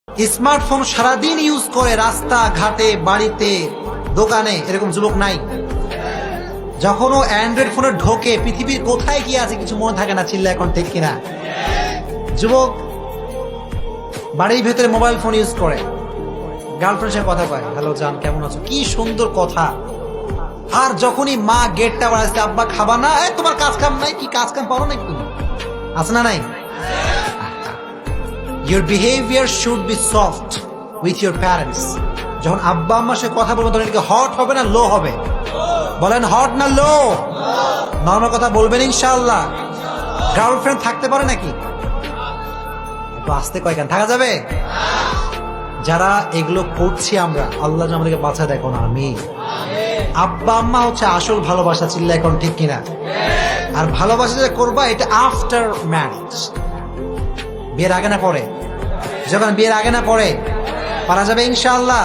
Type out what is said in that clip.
Smartphone সারাদিন use করে রাস্তা ঘাটে বাড়িতে দোকানে, এরকম যুবক নাই? যখন ও অ্যান্ড্রয়েড ফোনে ঢোকে পৃথিবীর কোথায় কি আছে কিছু মনে থাকে না, চিল্লা এখন ঠিক কিনা? যুবক বাড়ির ভেতরে মোবাইল ফোন ইউজ করে, গার্লফ্রেন্ডের সাথে কথা কয়, হ্যালো জান কেমন আছো, কি সুন্দর কথা। আর যখনই মা গেটটা বাড়াচ্ছে, আব্বা খাবা না, তোমার কাজ কাম নাই, কি কাজ কাম পারো নাকি তুমি, আছে না নাই? Your behavior should be soft with your parents. যখন আব্বা আম্মার সাথে কথা বলবেন তখন এটা হট হবে না লো হবে? বলেন হট না লো? নরমাল কথা বলবেন ইনশাআল্লাহ। গার্লফ্রেন্ড থাকতে পারে নাকি? একটু আস্তে কয়খান থাকা যাবে? যারা এগুলো করছি আমরা, আল্লাহ যেন আমাদেরকে বাঁচা দেখো না, আমি আব্বা আম্মা হচ্ছে আসল ভালোবাসা, চিল্লা এখন ঠিক কিনা? আর ভালোবাসা যেটা করবা এটা আফটার ম্যারেজ, বিয়ের আগে না পরে। যখন বিয়ের আগে না পরে পারা যাবে ইনশাআল্লাহ।